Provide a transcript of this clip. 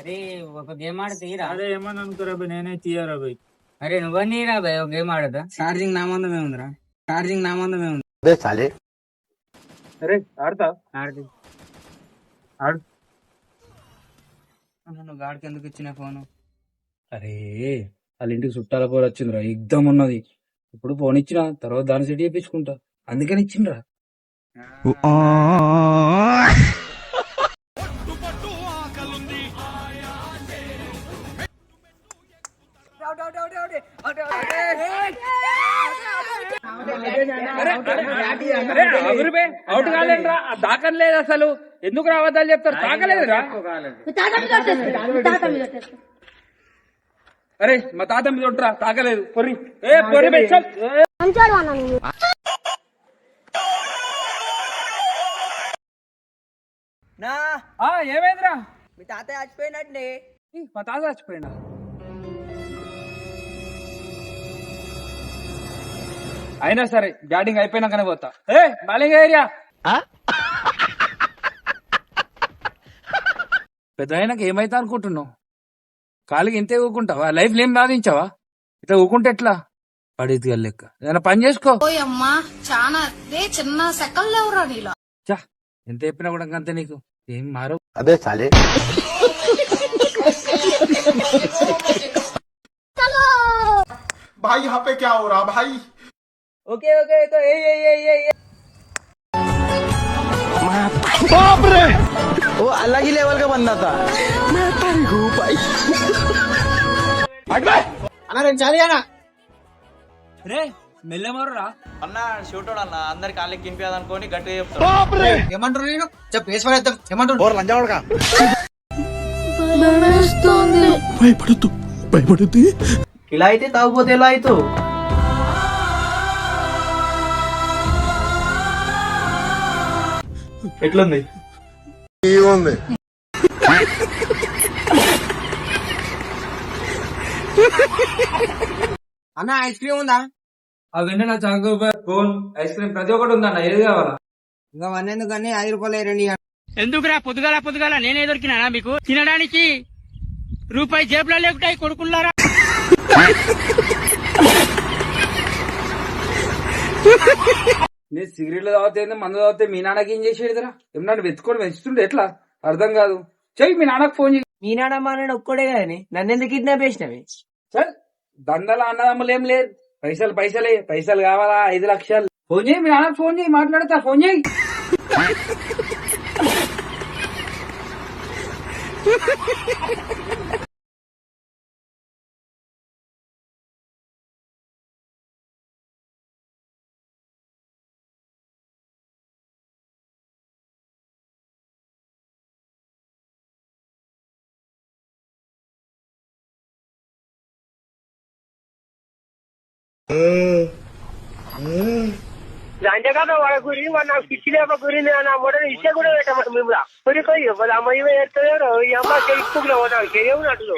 అరే ఒక గేమ్ ఆడ తీరా. అదే ఏమని అనుకోరా బై, నేనే తీయరా బై. అరే నువ్వన్నీ రా భయ్ ఒక గేమ్ ఆడదా. ఛార్జింగ్ నా మందమే ఉందిరా, ఛార్జింగ్ నా మందమే ఉంది. అరే ఆడతా, ఆడది ఆడు. నువ్వు గాడికి ఎందుకు ఇచ్చిన ఫోను? అరే వాళ్ళ ఇంటికి చుట్టాల పోరు వచ్చిందిరా, యుద్ధం ఉన్నది. ఇప్పుడు ఫోన్ ఇచ్చిన తర్వాత దాన్ని సెట్ చేయించుకుంటా, అందుకని ఇచ్చిండ్రా. అవుట్ కాలేదురా, దాకని లేదు అసలు. ఎందుకు రావద్దని చెప్తారు, తాకలేదురా. అరే మా తాత మీద ఉంటారా, తాకలేదు. పొర్రి పొర్రి బై, చల్. ఏమైందిరా? మీ తాత చచ్చిపోయినట్లే. మా తాత చచ్చిపోయినా? అయినా సరే బ్యాటింగ్ అయిపోయినాకనే పోతా. బౌలింగ్ ఏరియా పెద్ద అయినాక ఏమైతే అనుకుంటున్నావు? కాలికి ఇంతే ఊకుంటావా? లైఫ్ ఏం సాధించావా? ఇట్లా ఊకుంటే ఎట్లా? పడేది లెక్క ఏదైనా పని చేసుకో. అమ్మా చాలా చిన్న సెకండ్ లేవురా నీలో. చా ఎంత చెప్పినా కూడా అంతే, నీకు ఏం మారవు. अबे साले भाई यहाँ पे क्या हो रहा भाई? ఓకే ఓకే तो बाप रे, वो अलग ही लेवल का बंदा था. मैं परी हूँ भाई. అన్న నేను చాలి అన్న. రే మెల్లెమారురా. అన్న షూటోడు అన్న, అందరి కాళ్ళకి కినిపించాలనుకోని గట్టిగా చెప్తాడు. बाप रे, ఏమంటారు నేను చెప్పు వేసి పడేద్దాం. ఏమంటారు? और लंजावड़ का ఇలా అయితే తాగుపోతే ఎలా అయితే ఎట్లుంది? అన్న ఐస్ క్రీమ్ ఉందా? అవన్నీ నా చాకు ఫోన్ ఐస్ క్రీమ్ ప్రతి ఒక్కటి ఉందన్న, ఏది కావాలా? ఇంకా వన్నేందుకు కానీ 5 రూపాయలు రండి. ఎందుకురా పొద్దుగాల పొద్దుగాల నేనే దొరికినా మీకు తినడానికి? రూపాయి జేబులో లేకుటాయి కొడుకున్నారా? నేను సిగరెట్లు తాగితే మందు తాగితే మీ నాన్నకి ఏం చేసేదిరా? ఏమన్నా వెతుకొని వెతుతుండే ఎట్లా అర్థం కాదు. చెయ్యి మీ నాన్నకు ఫోన్ చేయి. మీ నాడమ్మ నాడు ఒక్కడే కానీ నన్ను ఎందుకు కిడ్నాప్ చేసినవి? చల్ దండల అన్నదమ్ములు ఏం లేదు. పైసలు పైసలే, పైసలు కావాలా 5 లక్షలు. ఫోన్ చేయి మీ నాన్నకు, ఫోన్ చేయి, మాట్లాడతా. ఫోన్ చేయి. అంతేకాదు వాళ్ళ గురించి నాకు పిచ్చి లేప గురించి నా మొదటి ఇచ్చే కూడా పెట్టమని మేము గురికి అమ్మాయి ఎత్తలేరు. ఈ అమ్మాయి ఇప్పుకులో పోతాను చేయవునట్లు.